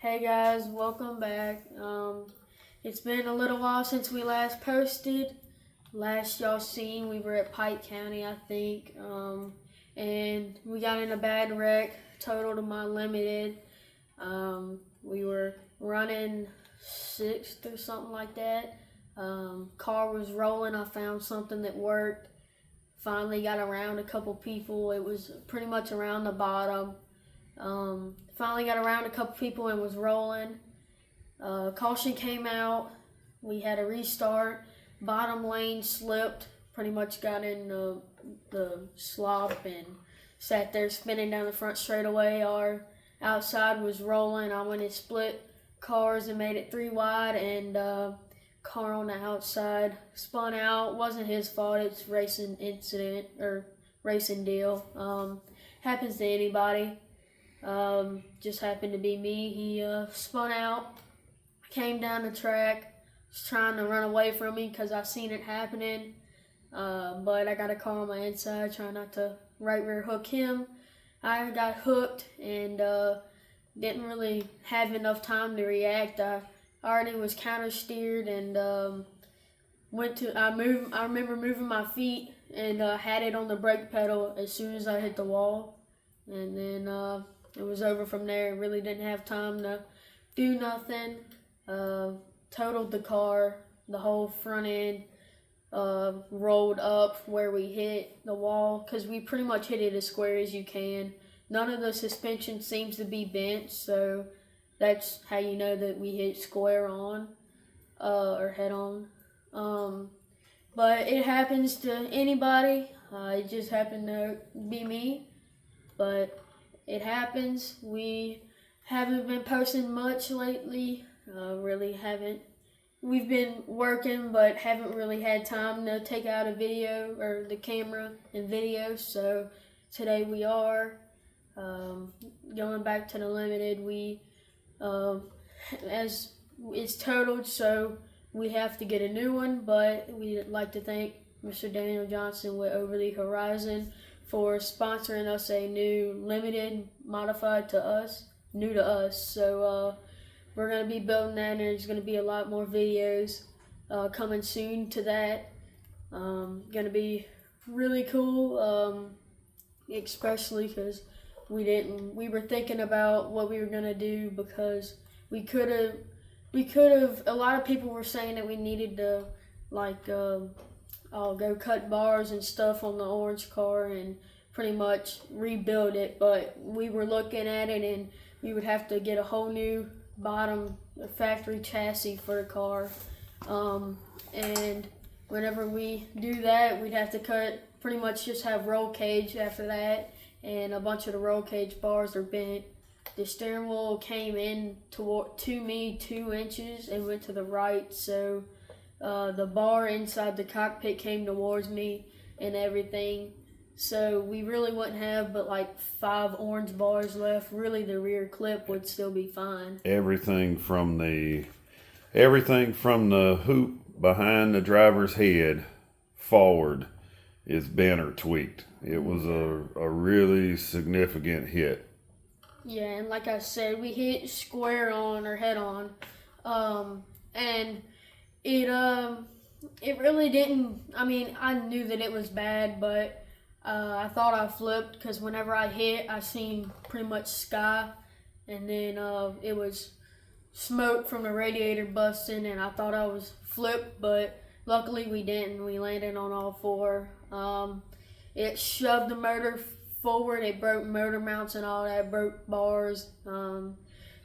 Hey guys, welcome back. It's been a little while since we last posted. Last y'all seen, we were at Pike County, I think, and we got in a bad wreck, totaled my limited. We were running 6th or something like that. Car was rolling. I found something that worked. Finally got around a couple people. It was pretty much around the bottom. Finally got around a couple people and was rolling. Caution came out. We had a restart. Bottom lane slipped. Pretty much got in the slop and sat there spinning down the front straightaway. Our outside was rolling. I went and split cars and made it 3 wide, and car on the outside spun out. Wasn't his fault. It's racing incident or racing deal. Happens to anybody. Just happened to be me. He spun out, came down the track, was trying to run away from me because I seen it happening. But I got a car on my inside, trying not to right rear hook him. I got hooked and didn't really have enough time to react. I already was counter steered and I remember moving my feet and had it on the brake pedal as soon as I hit the wall, and then it was over from there. Really didn't have time to do nothing. Totaled the car, the whole front end rolled up where we hit the wall, because we pretty much hit it as square as you can. None of the suspension seems to be bent, so that's how you know that we hit square on or head on. But it happens to anybody. It just happened to be me, but it happens. We haven't been posting much lately. Really haven't. We've been working, but haven't really had time to take out a video or the camera and video. So today we are going back to the limited. We as it's totaled, so we have to get a new one. But we'd like to thank Mr. Daniel Johnson with Over the Horizon for sponsoring us a new limited modified to us, new to us. So we're going to be building that, and there's going to be a lot more videos coming soon to that. Going to be really cool, especially because we were thinking about what we were going to do, because we could have, a lot of people were saying that we needed to go cut bars and stuff on the orange car and pretty much rebuild it, but we were looking at it and we would have to get a whole new bottom factory chassis for the car, and whenever we do that, we'd have to pretty much just have roll cage after that, and a bunch of the roll cage bars are bent. The steering wheel came in to me 2 inches and went to the right, so the bar inside the cockpit came towards me and everything. So we really wouldn't have but like 5 orange bars left. Really, the rear clip would still be fine. Everything from the hoop behind the driver's head forward is bent or tweaked. It was a really significant hit. Yeah, and like I said, we hit square on or head on, and it really didn't. I mean, I knew that it was bad, but I thought I flipped, because whenever I hit, I seen pretty much sky, and then it was smoke from the radiator busting, and I thought I was flipped, but luckily we didn't. We landed on all 4. It shoved the motor forward. It broke motor mounts and all that, broke bars.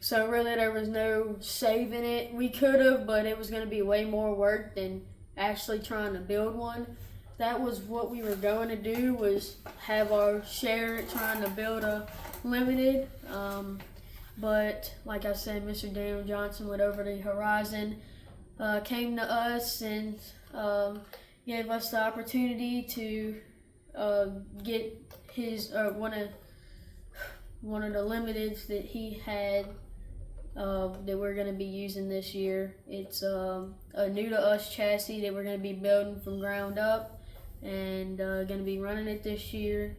So really there was no saving it. We could have, but it was going to be way more work than actually trying to build one. That was what we were going to do, was have our share trying to build a limited. But like I said, Mr. Daniel Johnson with Over the Horizon came to us and gave us the opportunity to get his one of the limiteds that he had that we're going to be using this year. It's a new to us chassis that we're going to be building from ground up, and going to be running it this year.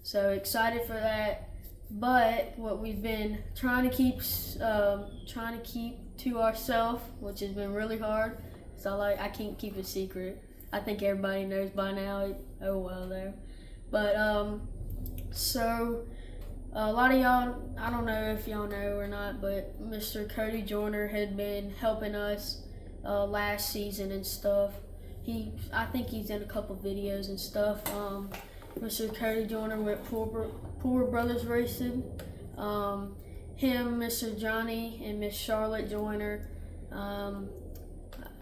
So excited for that. but what we've been trying to keep to ourselves, which has been really hard. So I can't keep a secret. I think everybody knows by now. Oh well though. But so a lot of y'all, I don't know if y'all know or not, but Mr. Cody Joyner had been helping us last season and stuff. I think he's in a couple videos and stuff. Mr. Cody Joyner with Poor Brothers Racing. Him, Mr. Johnny, and Miss Charlotte Joyner.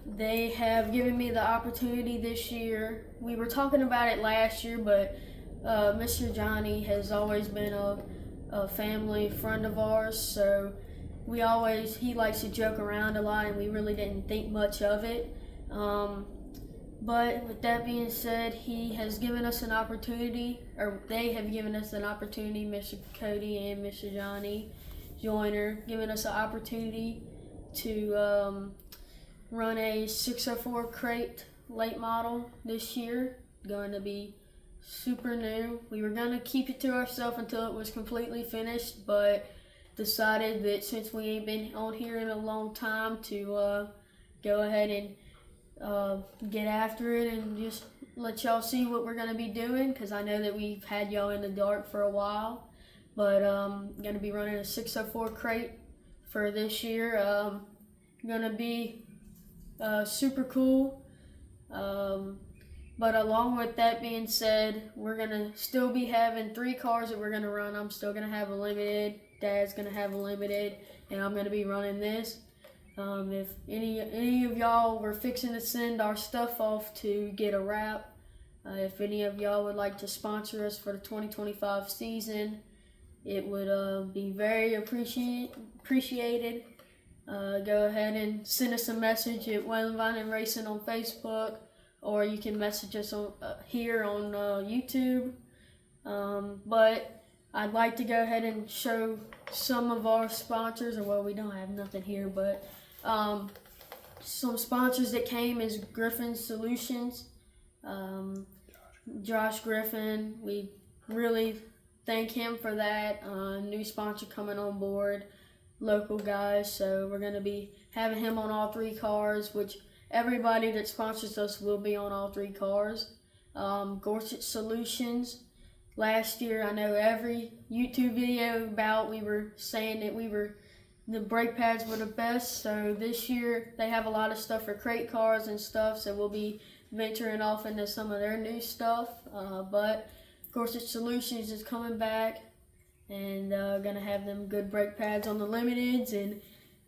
They have given me the opportunity this year. We were talking about it last year, but Mr. Johnny has always been a family friend of ours, so he likes to joke around a lot, and we really didn't think much of it. But with that being said, he has given us an opportunity, or they have given us an opportunity, Mr. Cody and Mr. Johnny Joyner, giving us an opportunity to run a 604 crate late model this year. Going to be super new. We were going to keep it to ourselves until it was completely finished, but decided that since we ain't been on here in a long time to go ahead and get after it and just let y'all see what we're going to be doing, because I know that we've had y'all in the dark for a while. But going to be running a 604 crate for this year. Going to be super cool. But along with that being said, we're going to still be having 3 cars that we're going to run. I'm still going to have a limited, Dad's going to have a limited, and I'm going to be running this. If any of y'all were fixing to send our stuff off to get a wrap, if any of y'all would like to sponsor us for the 2025 season, it would be very appreciated. Go ahead and send us a message at Wellington and Racing on Facebook, or you can message us on here on YouTube. But I'd like to go ahead and show some of our sponsors, or well, we don't have nothing here, but some sponsors that came is Griffin Solutions, Josh Griffin. We really thank him for that. New sponsor coming on board, local guys. So we're going to be having him on all 3 cars, which everybody that sponsors us will be on all 3 cars. Gorsuch Solutions. Last year, I know every YouTube video we were saying that the brake pads were the best. So this year, they have a lot of stuff for crate cars and stuff. So we'll be venturing off into some of their new stuff. But Gorsuch Solutions is coming back, and gonna have them good brake pads on the limiteds, and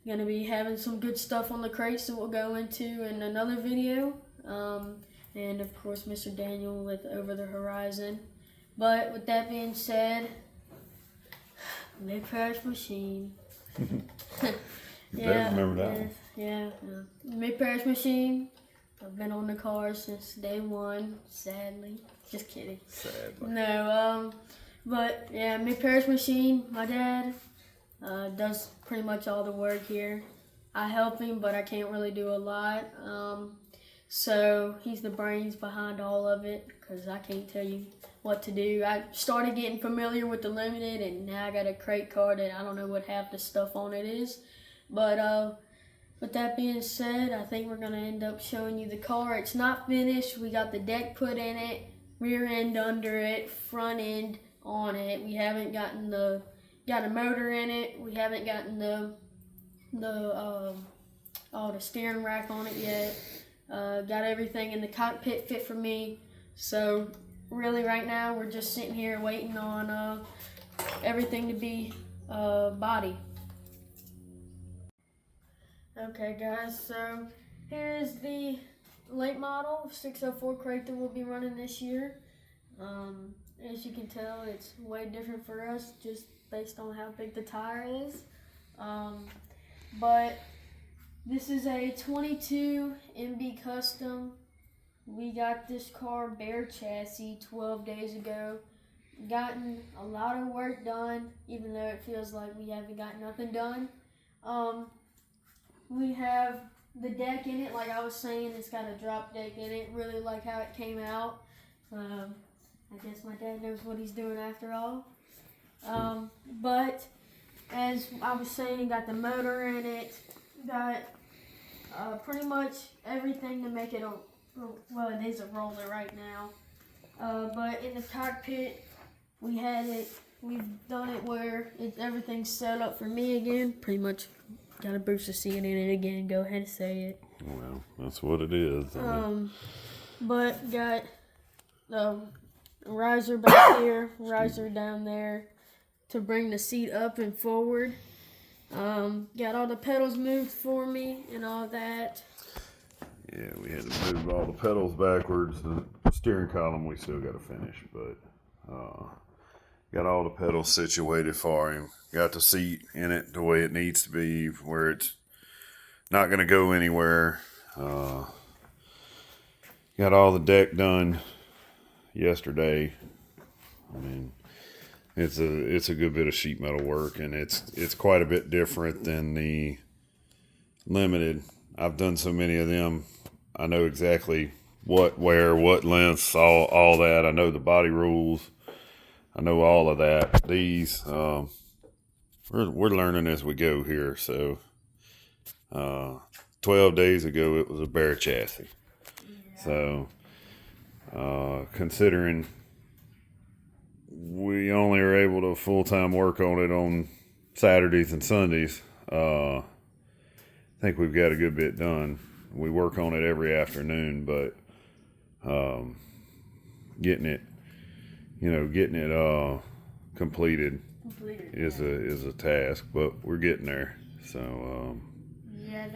gonna be having some good stuff on the crates that we'll go into in another video. And of course, Mr. Daniel with Over the Horizon. But with that being said, mid-crash machine. Yeah, remember that one. Yeah. Mid-crash machine. I've been on the car since day one, sadly. Just kidding. Sadly. No, but yeah, mid-crash machine. My dad does pretty much all the work here. I help him, but I can't really do a lot. So he's the brains behind all of it, because I can't tell you what to do. I started getting familiar with the limited, and now I got a crate car that I don't know what half the stuff on it is. But with that being said, I think we're going to end up showing you the car. It's not finished. We got the deck put in it, rear end under it, front end on it. We haven't gotten got a motor in it. We haven't gotten the steering rack on it yet. Got everything in the cockpit fit for me. So really right now we're just sitting here waiting on everything to be body. Okay guys, so here's the late model 604 crate that we'll be running this year. As you can tell, it's way different for us just based on how big the tire is. But this is a 22 MB Custom. We got this car bare chassis 12 days ago. Gotten a lot of work done, even though it feels like we haven't got nothing done. We have the deck in it, like I was saying, it's got a drop deck in it. Really like how it came out. I guess my dad knows what he's doing after all. But as I was saying, got the motor in it, got pretty much everything to make it a, well, it is a roller right now. But in the cockpit, we've done it where everything's set up for me again. Pretty much got a booster seat in it again. Go ahead and say it. Well, that's what it is. But got the riser back here, riser down there to bring the seat up and forward. Got all the pedals moved for me and all that. Yeah, we had to move all the pedals backwards. The steering column we still got to finish, but got all the pedals situated for him. Got the seat in it the way it needs to be, where it's not going to go anywhere. Got all the deck done yesterday. I mean, it's a good bit of sheet metal work, and it's quite a bit different than the Limited. I've done so many of them. I know exactly what, where, what lengths, all that. I know the body rules. I know all of that. These, we're learning as we go here. So, 12 days ago, it was a bare chassis. So, considering we only are able to full-time work on it on Saturdays and Sundays, I think we've got a good bit done. We work on it every afternoon, but getting it completed is a task, but we're getting there. So yeah,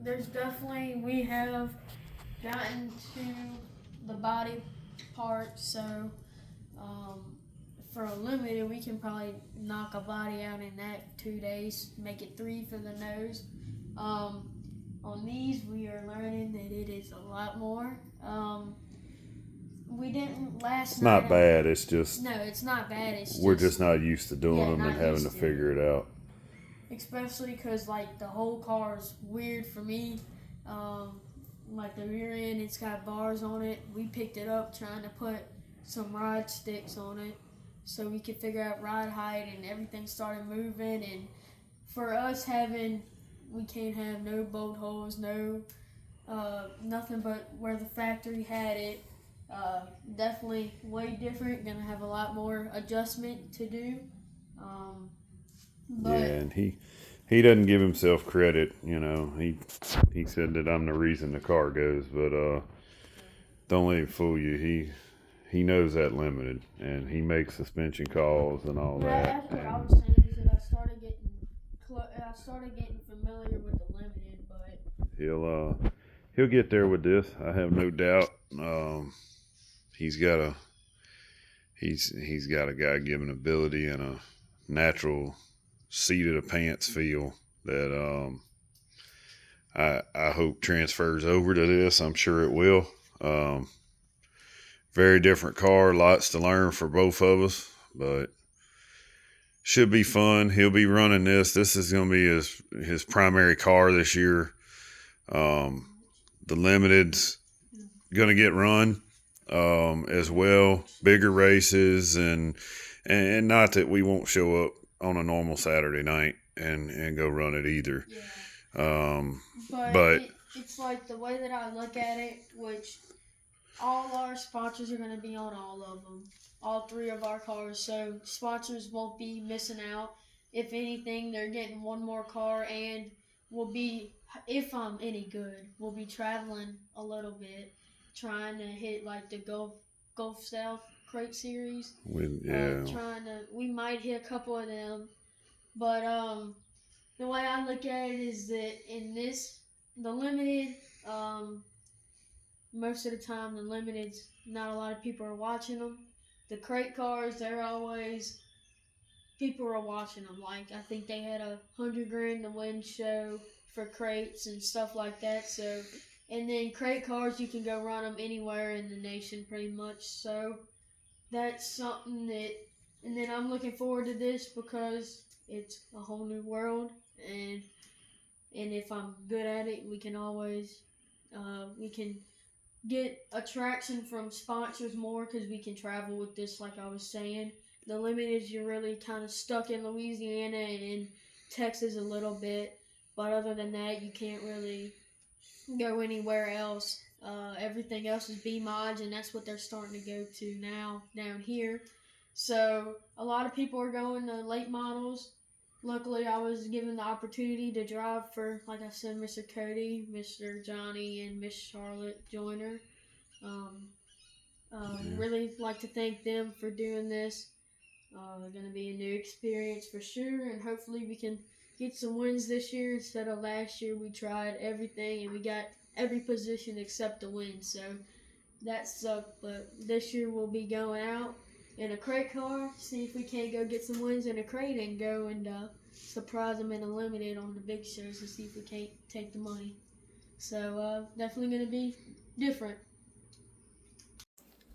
there's definitely, we have gotten to the body part. So for a Limited, we can probably knock a body out in that 2 days, make it 3 for the nose. On these, we are learning that it is a lot more. We didn't last it's night. not bad. It's just no, it's not bad. We're just not used to doing them and having to figure it out. Especially because like the whole car is weird for me. Like the rear end, it's got bars on it. We picked it up trying to put some ride sticks on it so we could figure out ride height, and everything started moving. And for us we can't have no bolt holes, no nothing but where the factory had it. Definitely way different. Gonna have a lot more adjustment to do. Yeah, and he doesn't give himself credit. He said that I'm the reason the car goes, but don't let him fool you. He knows that Limited, and he makes suspension calls and all that. That's what I was saying, is that I started getting familiar with the Limited, but he'll get there with this. I have no doubt. He's got a God-given ability and a natural seat of the pants feel that I hope transfers over to this. I'm sure it will. Very different car, lots to learn for both of us, but should be fun. He'll be running this. This is going to be his primary car this year. The Limited's going to get run as well, bigger races, and not that we won't show up on a normal Saturday night and go run it either. Yeah. But it's like the way that I look at it, which all our sponsors are going to be on all of them, all 3 of our cars. So sponsors won't be missing out. If anything, they're getting one more car, and we'll be, if I'm any good, we'll be traveling a little bit, trying to hit like the Gulf South Crate Series. We might hit a couple of them, but the way I look at it is that in the Limited, most of the time the Limiteds, not a lot of people are watching them. The crate cars, they're always, people are watching them. Like, I think they had a $100,000 to win show for crates and stuff like that. So, and then crate cars, you can go run them anywhere in the nation pretty much. So that's something that, and then I'm looking forward to this because it's a whole new world, and if I'm good at it, we can always, we can get attraction from sponsors more because we can travel with this, like I was saying. The limiteds, you're really kind of stuck in Louisiana and in Texas a little bit. But other than that, you can't really go anywhere else. Everything else is B mods, and that's what they're starting to go to now down here. So a lot of people are going to late models. Luckily, I was given the opportunity to drive for, like I said, Mr. Cody, Mr. Johnny, and Miss Charlotte Joyner. Really like to thank them for doing this. Going to be a new experience for sure, and hopefully we can get some wins this year instead of last year. We tried everything and we got every position except the win, so that sucked. But this year we'll be going out in a crate car, see if we can't go get some wins in a crate and go and surprise them in a limited on the big shows to see if we can't take the money. So definitely going to be different.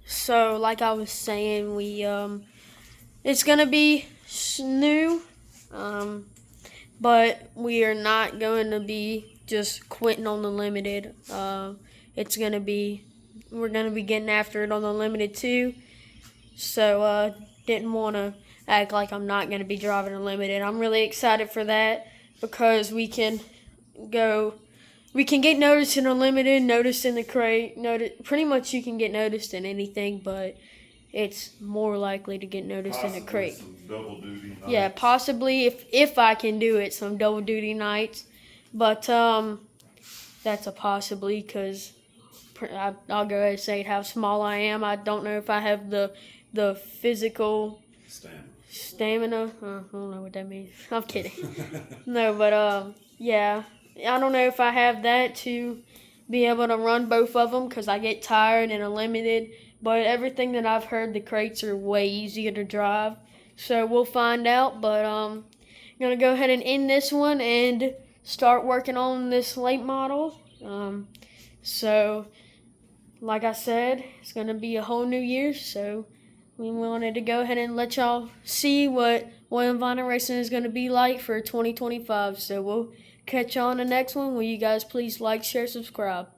So like I was saying, it's going to be new, but we are not going to be just quitting on the limited. We're going to be getting after it on the limited too. So didn't want to act like I'm not going to be driving a limited. I'm really excited for that because we can get noticed in a limited, noticed in the crate, pretty much you can get noticed in anything, but it's more likely to get noticed in a crate. Some double duty nights. Yeah, possibly if I can do it, some double duty nights. But that's a possibly because I'll go ahead and say how small I am. I don't know if I have the physical stamina. I don't know what that means. I'm kidding. No, but yeah, I don't know if I have that to be able to run both of them because I get tired in a limited. But everything that I've heard, the crates are way easier to drive. So we'll find out. But I'm going to go ahead and end this one and start working on this late model. So, like I said, it's going to be a whole new year. So we wanted to go ahead and let y'all see what William Vinyl Racing is going to be like for 2025. So we'll catch y'all on the next one. Will you guys please like, share, subscribe?